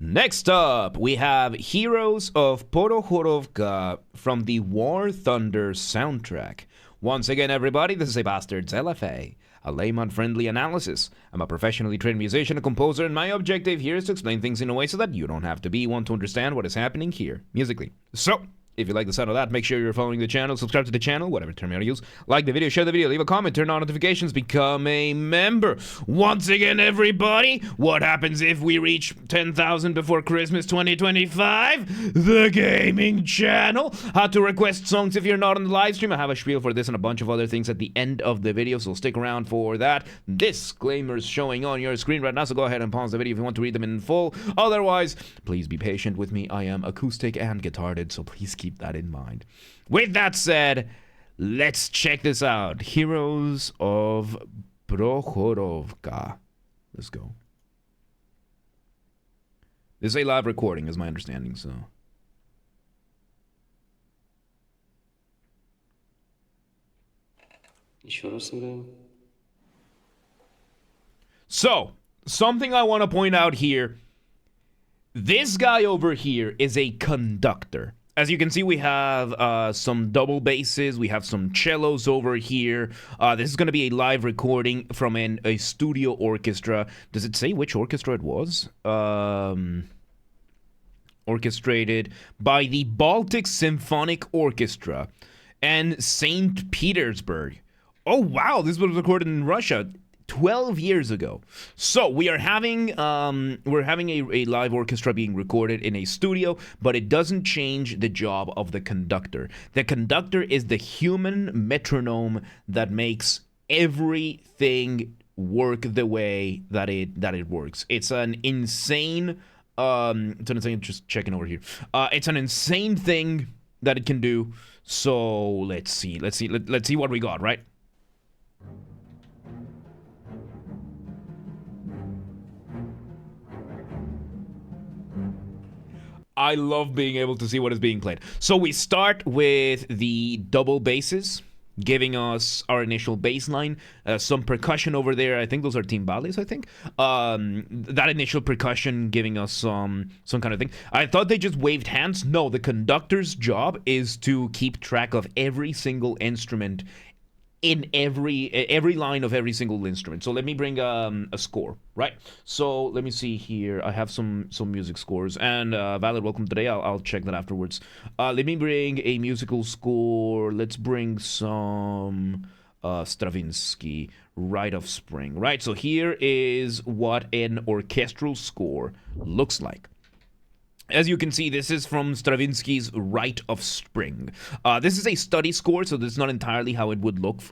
Next up, we have Heroes of Prokhorovka from the War Thunder soundtrack. Once again, everybody, this is a Basterd's LFA, a layman-friendly analysis. I'm a professionally trained musician and composer, and my objective here is to explain things in a way so that you don't have to be one to understand what is happening here, musically. So, if you like the sound of that, make sure you're following the channel, subscribe to the channel, whatever term you want to use. Like the video, share the video, leave a comment, turn on notifications, become a member. Once again, everybody, what happens if we reach 10,000 before Christmas 2025? The gaming channel. How to request songs if you're not on the live stream. I have a spiel for this and a bunch of other things at the end of the video, so stick around for that. Disclaimers showing on your screen right now, so go ahead and pause the video if you want to read them in full. Otherwise, please be patient with me. I am acoustic and guitared, so please keep that in mind. With that said, let's check this out. Heroes of Prokhorovka. Let's go. This is a live recording, is my understanding, so. So, something I want to point out here. This guy over here is a conductor. As you can see, we have some double basses, we have some cellos over here. This is going to be a live recording from a studio orchestra. Does it say which orchestra it was? Orchestrated by the Baltic Symphonic Orchestra and St. Petersburg. Oh wow, this was recorded in Russia 12 years ago. So we are having a live orchestra being recorded in a studio, but it doesn't change the job of the conductor. The conductor is the human metronome that makes everything work the way that it works. It's an insane just checking over here. It's an insane thing that it can do. So let's see what we got, right? I love being able to see what is being played. So we start with the double basses, giving us our initial bass line, some percussion over there. I think those are timbales, I think. That initial percussion giving us some kind of thing. I thought they just waved hands. No, the conductor's job is to keep track of every single instrument in every line of every single instrument. So let me bring a score, right? So let me see here. I have some music scores, and Valid, welcome today. I'll check that afterwards. Let me bring a musical score. Let's bring some Stravinsky, Rite of Spring, right? So here is what an orchestral score looks like. As you can see, this is from Stravinsky's Rite of Spring. This is a study score, so this is not entirely how it would look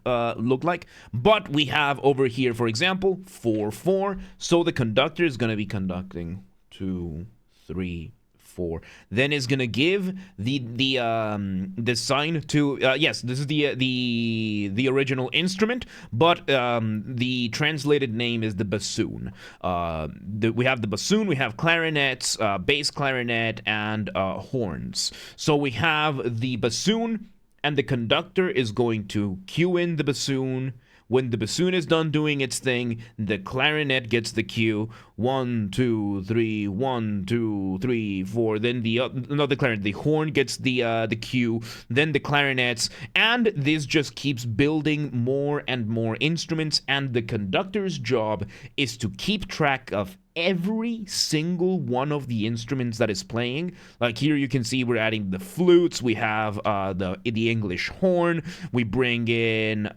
like. But we have over here, for example, 4/4. So the conductor is going to be conducting 2, 3, 4. Then is going to give the sign to yes, this is the original instrument, but the translated name is the bassoon. We have the bassoon, we have clarinets, bass clarinet, and horns. So we have the bassoon, and the conductor is going to cue in the bassoon. When the bassoon is done doing its thing, the clarinet gets the cue. 1, 2, 3, 1, 2, 3, 4. Then not the clarinet, the horn gets the cue. Then the clarinets, and this just keeps building more and more instruments. And the conductor's job is to keep track of every single one of the instruments that is playing. Like here you can see we're adding the flutes. We have the English horn. We bring in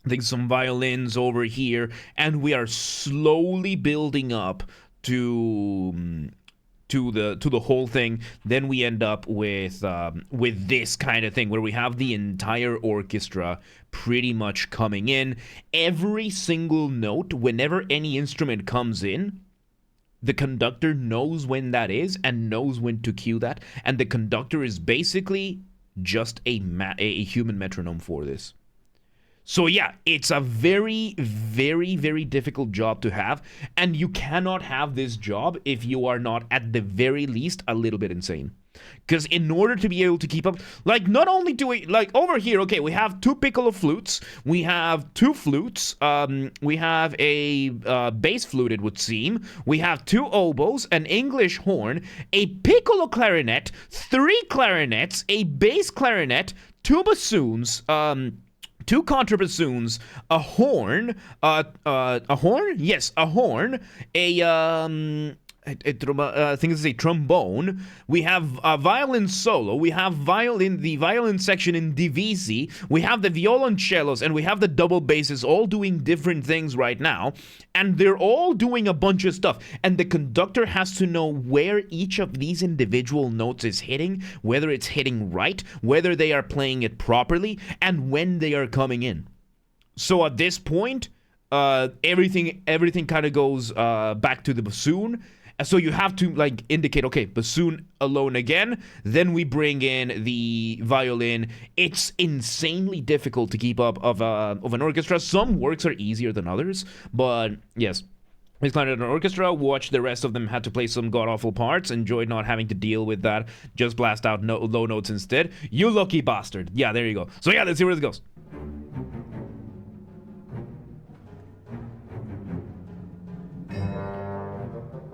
I think some violins over here, and we are slowly building up to the whole thing. Then we end up with this kind of thing where we have the entire orchestra pretty much coming in. Every single note, whenever any instrument comes in, the conductor knows when that is and knows when to cue that, and the conductor is basically just a human metronome for this. So yeah, it's a very, very, very difficult job to have, and you cannot have this job if you are not at the very least a little bit insane. Because in order to be able to keep up, like, not only do we, like, over here, okay, we have two piccolo flutes, we have two flutes, we have a bass flute, it would seem, we have two oboes, an English horn, a piccolo clarinet, three clarinets, a bass clarinet, two bassoons, two contrabassoons, a horn, a horn? Yes, a horn, I think this is a trombone. We have a violin solo. We have the violin section in divisi. We have the violoncellos, and we have the double basses all doing different things right now. And they're all doing a bunch of stuff. And the conductor has to know where each of these individual notes is hitting, whether it's hitting right, whether they are playing it properly, and when they are coming in. So at this point, everything kind of goes back to the bassoon. So you have to, like, indicate, okay, bassoon alone again, then we bring in the violin. It's insanely difficult to keep up of an orchestra. Some works are easier than others, but yes. It's kind of an orchestra, watched the rest of them had to play some god-awful parts, enjoyed not having to deal with that, just blast out low notes instead. You lucky bastard. Yeah, there you go. So yeah, let's see where this goes.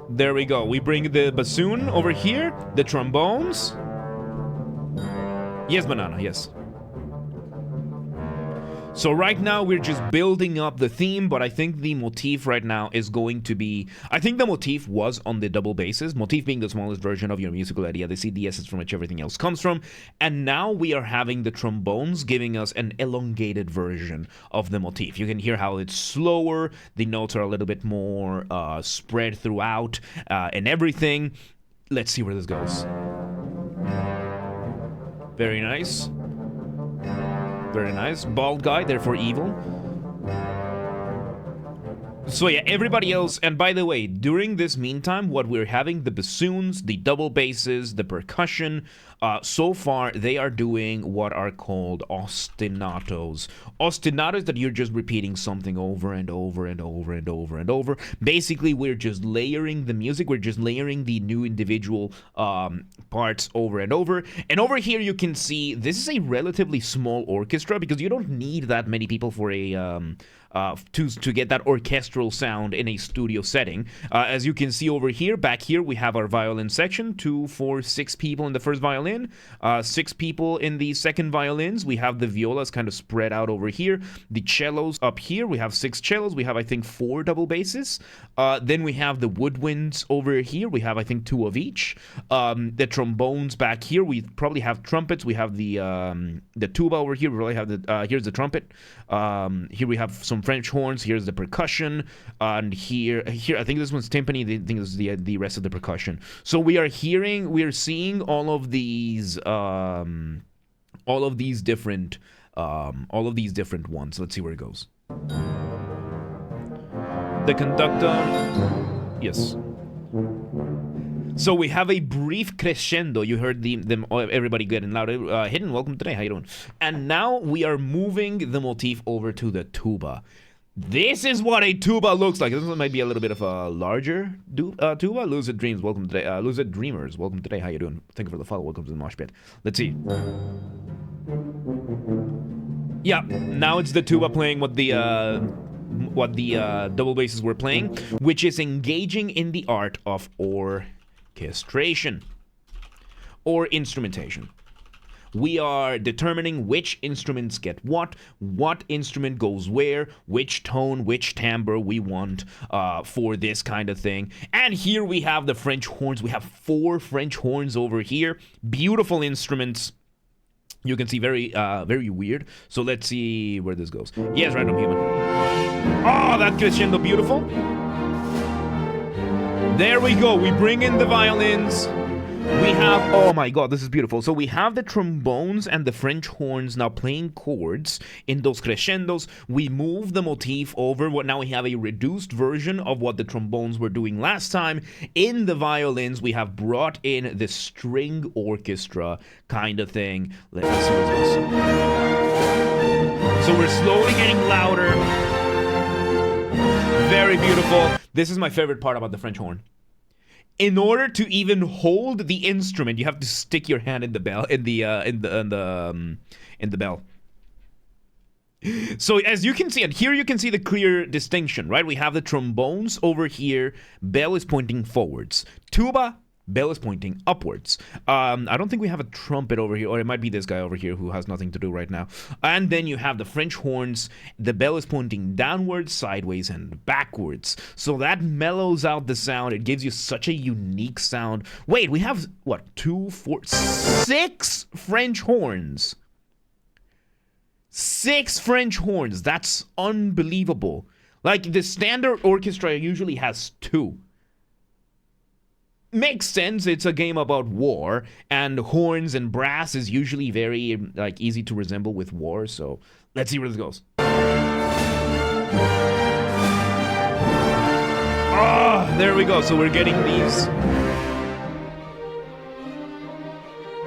There we go. We bring the bassoon over here, the trombones. Yes, banana, yes. So right now we're just building up the theme, but I think the motif right now is going to be... I think the motif was on the double basses, motif being the smallest version of your musical idea, the CDSs from which everything else comes from, and now we are having the trombones giving us an elongated version of the motif. You can hear how it's slower, the notes are a little bit more spread throughout, and everything. Let's see where this goes. Very nice. Very nice. Bald guy, therefore evil. So yeah, everybody else, and by the way, during this meantime, what we're having, the bassoons, the double basses, the percussion, so far they are doing what are called ostinatos. Ostinatos that you're just repeating something over and over and over and over and over. Basically, we're just layering the music, we're just layering the new individual parts over and over. And over here you can see, this is a relatively small orchestra because you don't need that many people for a... to get that orchestral sound in a studio setting. As you can see over here, back here, we have our violin section, 2, 4, 6 people in the first violin, 6 people in the second violins. We have the violas kind of spread out over here. The cellos up here, we have 6 cellos. We have, I think, 4 double basses. Then we have the woodwinds over here. We have, I think, 2 of each. The trombones back here, we probably have trumpets. We have the tuba over here. We probably have the, here's the trumpet. Here we have some French horns. Here's the percussion, and here I think this one's timpani. I think this is the rest of the percussion. So we are seeing all of these different ones. Let's see where it goes. The conductor, yes. So we have a brief crescendo. You heard everybody getting louder. Hidden, welcome today. How you doing? And now we are moving the motif over to the tuba. This is what a tuba looks like. This one might be a little bit of a larger tuba. Lucid Dreams, welcome today. Lucid Dreamers, welcome today. How you doing? Thank you for the follow. Welcome to the mosh pit. Let's see. Yeah, now it's the tuba playing what the double basses were playing, which is engaging in the art of orchestration or instrumentation. We are determining which instruments get what instrument goes where, which tone, which timbre we want for this kind of thing. And here we have the French horns. We have 4 French horns over here. Beautiful instruments. You can see very weird. So let's see where this goes. Yes, random human. Oh, that crescendo, beautiful. There we go. We bring in the violins. We have, oh my god, this is beautiful. So we have the trombones and the French horns now playing chords in those crescendos. We move the motif over. Now we have a reduced version of what the trombones were doing last time. In the violins, we have brought in the string orchestra kind of thing. Let's see what this is. So we're slowly getting louder. Very beautiful. This is my favorite part about the French horn. In order to even hold the instrument, you have to stick your hand in the bell, in the bell. So as you can see, and here you can see the clear distinction, right? We have the trombones over here. Bell is pointing forwards. Tuba, bell is pointing upwards. I don't think we have a trumpet over here, or it might be this guy over here who has nothing to do right now. And then you have the French horns. The bell is pointing downwards, sideways, and backwards. So that mellows out the sound. It gives you such a unique sound. Wait, we have, what, 2, 4, 6 French horns. 6 French horns. That's unbelievable. Like, the standard orchestra usually has 2. Makes sense. It's a game about war, and horns and brass is usually very, like, easy to resemble with war. So let's see where this goes. Ah, there we go. So we're getting these.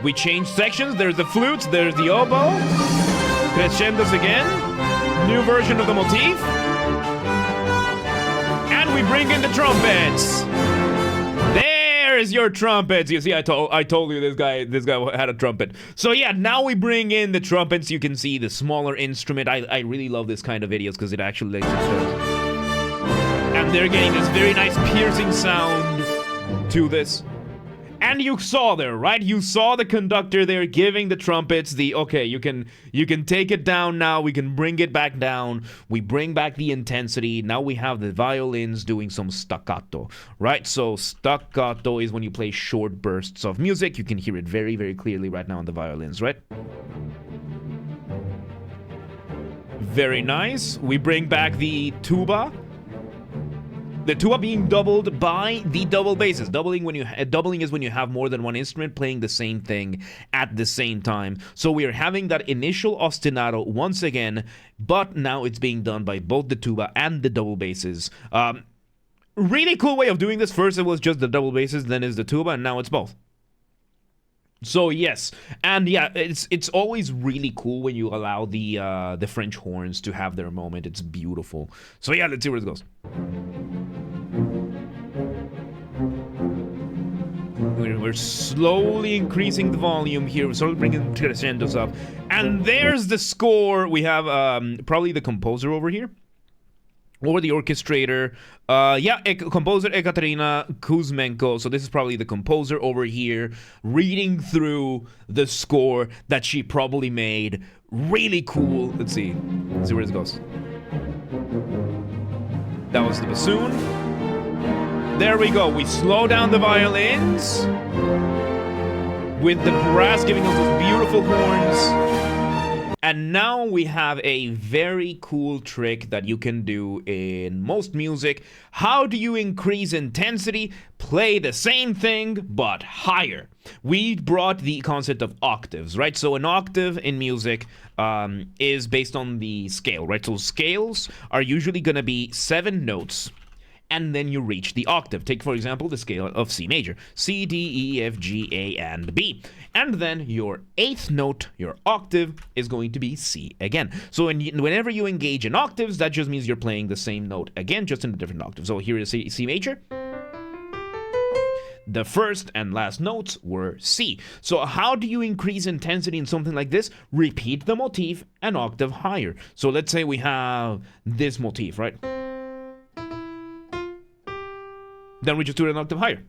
We change sections. There's the flutes. There's the oboe. Crescendos again. New version of the motif. And we bring in the trumpets. There's your trumpets. You see, I told you this guy had a trumpet. So yeah, now we bring in the trumpets. You can see the smaller instrument. I really love this kind of videos because it actually lets you show. And they're getting this very nice piercing sound to this. And you saw there, right? You saw the conductor there giving the trumpets the, okay, you can take it down now. We can bring it back down. We bring back the intensity. Now we have the violins doing some staccato, right? So staccato is when you play short bursts of music. You can hear it very, very clearly right now on the violins, right? Very nice. We bring back the tuba. The tuba being doubled by the double basses. Doubling is when you have more than one instrument playing the same thing at the same time. So we are having that initial ostinato once again, but now it's being done by both the tuba and the double basses. Really cool way of doing this. First it was just the double basses, then is the tuba, and now it's both. So yes, and yeah, it's always really cool when you allow the French horns to have their moment. It's beautiful. So yeah, let's see where it goes. We're slowly increasing the volume here. We're slowly bringing the crescendos up, and there's the score. We have probably the composer over here. Or the orchestrator. Composer Ekaterina Kuzmenko. So this is probably the composer over here reading through the score that she probably made. Really cool. Let's see where this goes. That was the bassoon. There we go. We slow down the violins with the brass giving us those beautiful horns. And now we have a very cool trick that you can do in most music. How do you increase intensity? Play the same thing, but higher. We brought the concept of octaves, right? So an octave in music is based on the scale, right? So scales are usually going to be 7 notes. And then you reach the octave. Take, for example, the scale of C major. C, D, E, F, G, A, and B. And then your 8th note, your octave, is going to be C again. So whenever you engage in octaves, that just means you're playing the same note again, just in a different octave. So here is C major. The first and last notes were C. So how do you increase intensity in something like this? Repeat the motif an octave higher. So let's say we have this motif, right? Then we just do it an octave higher.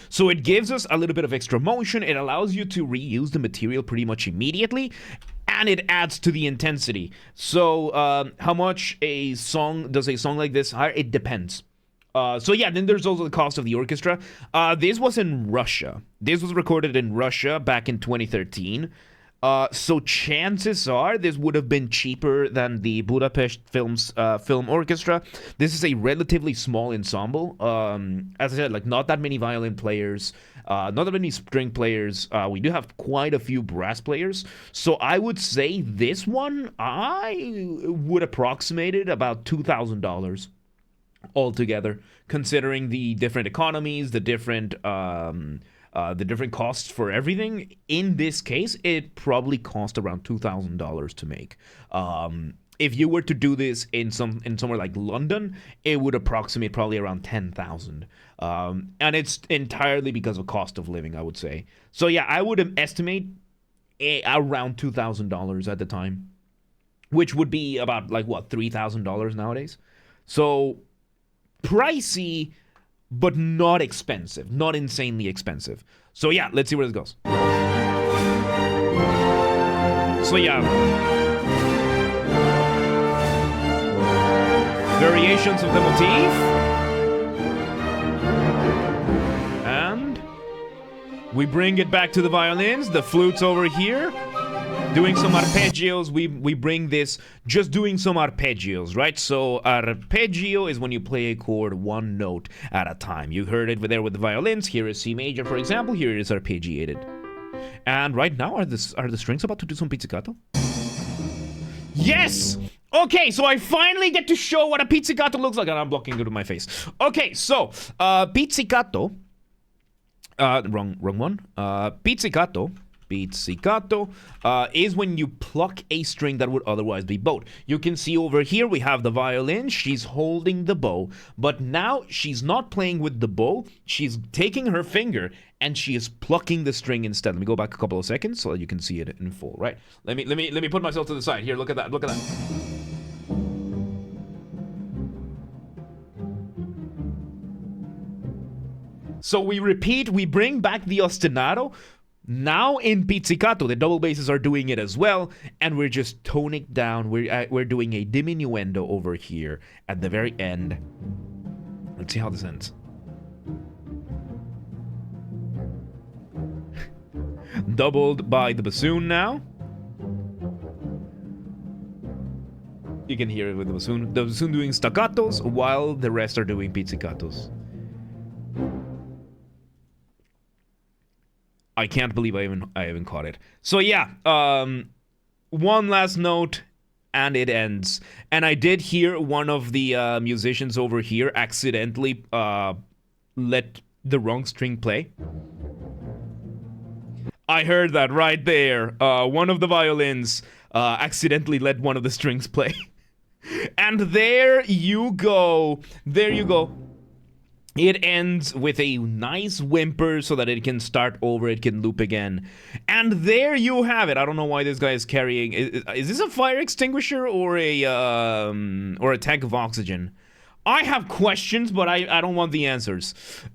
So it gives us a little bit of extra motion. It allows you to reuse the material pretty much immediately, and it adds to the intensity. So how much does a song like this hire? It depends. So yeah, then there's also the cost of the orchestra. This was in Russia. This was recorded in Russia back in 2013. So chances are this would have been cheaper than the Budapest film orchestra. This is a relatively small ensemble. As I said, like not that many violin players, not that many string players. We do have quite a few brass players. So I would say this one, I would approximate it about $2,000 altogether, considering the different economies, the different the different costs for everything. In this case, it probably cost around $2,000 to make. If you were to do this in somewhere like London, it would approximate probably around 10,000. And it's entirely because of cost of living, I would say. So yeah, I would estimate around $2,000 at the time, which would be about like what, $3,000 nowadays. So pricey, but not expensive, not insanely expensive. So yeah, let's see where this goes. So yeah, variations of the motif, and we bring it back to the violins. The flute's over here doing some arpeggios. We bring this just doing some arpeggios, right? So arpeggio is when you play a chord one note at a time. You heard it there with the violins. Here is C major, for example. Here it is arpeggiated. And right now, are the strings about to do some pizzicato? Yes! Okay, so I finally get to show what a pizzicato looks like, and I'm blocking it with my face. Okay, so pizzicato. Wrong one. Pizzicato is when you pluck a string that would otherwise be bowed. You can see over here we have the violin. She's holding the bow, but now she's not playing with the bow. She's taking her finger and she is plucking the string instead. Let me go back a couple of seconds so that you can see it in full. Right? Let me put myself to the side. Here, look at that. Look at that. So we repeat. We bring back the ostinato. Now in pizzicato, the double basses are doing it as well, and we're just toning down. We're doing a diminuendo over here at the very end. Let's see how this ends. Doubled by the bassoon now. You can hear it with the bassoon. The bassoon doing staccatos while the rest are doing pizzicatos. I can't believe I even caught it. So yeah, one last note and it ends. And I did hear one of the musicians over here accidentally let the wrong string play. I heard that right there. One of the violins accidentally let one of the strings play. And there you go. There you go. It ends with a nice whimper so that it can start over, it can loop again. And there you have it. I don't know why this guy is carrying... Is this a fire extinguisher or a tank of oxygen? I have questions, but I don't want the answers.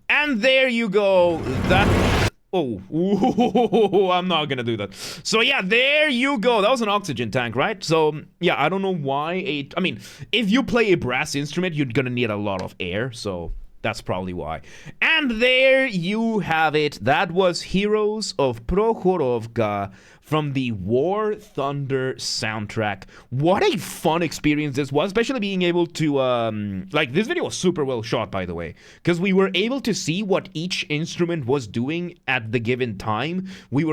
And there you go. That... Oh, ooh, I'm not gonna do that. So yeah, there you go. That was an oxygen tank, right? So yeah, I don't know why I mean, if you play a brass instrument, you're gonna need a lot of air, so... That's probably why. And there you have it. That was Heroes of Prokhorovka from the War Thunder soundtrack. What a fun experience this was, especially being able to, like, this video was super well shot, by the way, because we were able to see what each instrument was doing at the given time.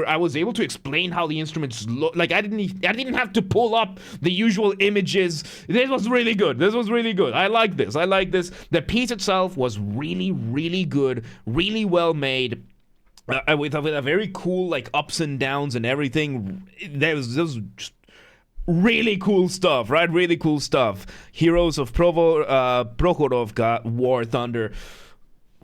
I was able to explain how the instruments look. Like, I didn't have to pull up the usual images. This was really good. This was really good. I like this. I like this. The piece itself was really, really good, really well made. With a very cool, like, ups and downs and everything. There was just really cool stuff, right? Really cool stuff. Heroes of Prokhorovka, War Thunder.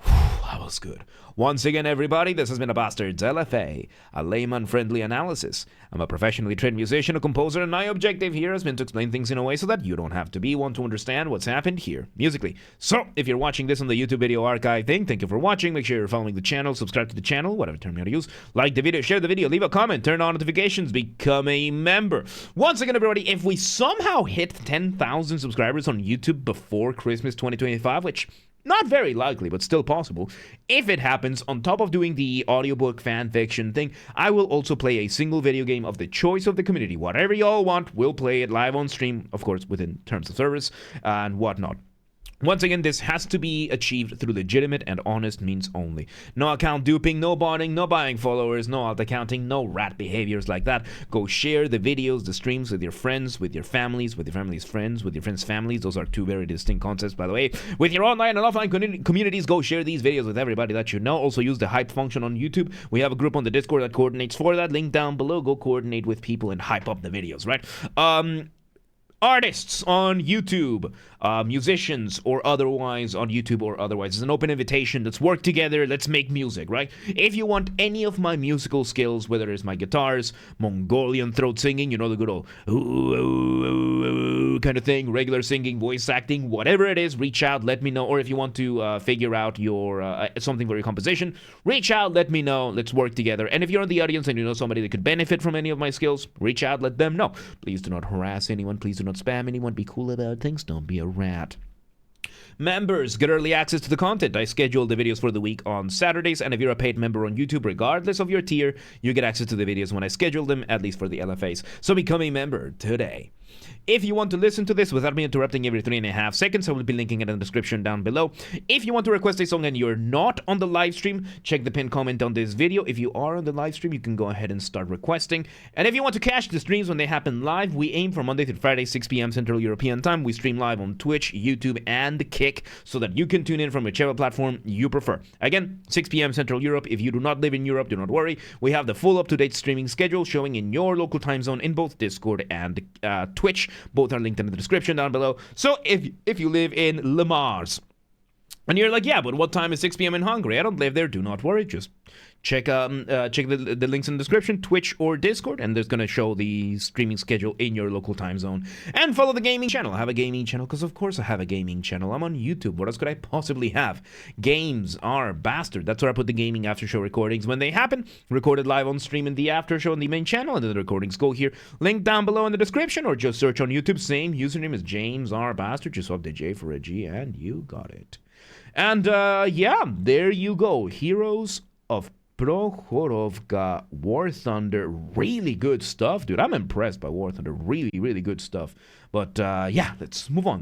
That was good. Once again, everybody, this has been a Basterd's LFA, a layman-friendly analysis. I'm a professionally trained musician, a composer, and my objective here has been to explain things in a way so that you don't have to be one to understand what's happened here, musically. So, if you're watching this on the YouTube video archive thing, thank you for watching. Make sure you're following the channel, subscribe to the channel, whatever term you want to use. Like the video, share the video, leave a comment, turn on notifications, become a member. Once again, everybody, if we somehow hit 10,000 subscribers on YouTube before Christmas 2025, which... not very likely, but still possible. If it happens, on top of doing the audiobook fan fiction thing, I will also play a single video game of the choice of the community. Whatever y'all want, we'll play it live on stream, of course, within terms of service and whatnot. Once again, this has to be achieved through legitimate and honest means only. No account duping, no botting, no buying followers, no alt accounting, no rat behaviors like that. Go share the videos, the streams with your friends, with your families, with your family's friends, with your friends' families. Those are two very distinct concepts, by the way. With your online and offline communities, go share these videos with everybody that you know. Also use the hype function on YouTube. We have a group on the Discord that coordinates for that. Link down below. Go coordinate with people and hype up the videos, right? Artists on YouTube, musicians or otherwise on YouTube or otherwise. It's an open invitation. Let's work together. Let's make music, right? If you want any of my musical skills, whether it's my guitars, Mongolian throat singing, you know, the good old ooh, ooh, ooh, ooh, kind of thing, regular singing, voice acting, whatever it is, reach out, let me know. Or if you want to figure out your something for your composition, reach out, let me know. Let's work together. And if you're in the audience and you know somebody that could benefit from any of my skills, reach out, let them know. Please do not harass anyone. Please do not spam anyone. Be cool about things. Don't be a rat. Members get early access to the content. I schedule the videos for the week on Saturdays, and if you're a paid member on YouTube, regardless of your tier, you get access to the videos when I schedule them, at least for the LFAs. So become a member today. If you want to listen to this without me interrupting every 3.5 seconds, I will be linking it in the description down below. If you want to request a song and you're not on the live stream, check the pinned comment on this video. If you are on the live stream, you can go ahead and start requesting. And if you want to catch the streams when they happen live, we aim for Monday through Friday, 6 p.m. Central European Time. We stream live on Twitch, YouTube, and Kick so that you can tune in from whichever platform you prefer. Again, 6 p.m. Central Europe. If you do not live in Europe, do not worry. We have the full up-to-date streaming schedule showing in your local time zone in both Discord and Twitch. Both are linked in the description down below. So if you live in Le Mars and you're like, yeah, but what time is 6 p.m. in Hungary? I don't live there. Do not worry. Just check the links in the description, Twitch or Discord, and there's going to show the streaming schedule in your local time zone. And follow the gaming channel. I have a gaming channel because, of course, I have a gaming channel. I'm on YouTube. What else could I possibly have? Games are Basterd. That's where I put the gaming after show recordings when they happen. Recorded live on stream in the after show on the main channel, and then the recordings go here. Link down below in the description, or just search on YouTube. Same username as James R. Basterd. Just swap the J for a G, and you got it. And yeah, there you go. Heroes of Prokhorovka, War Thunder, really good stuff, dude. I'm impressed by War Thunder, really, really good stuff. But yeah, let's move on.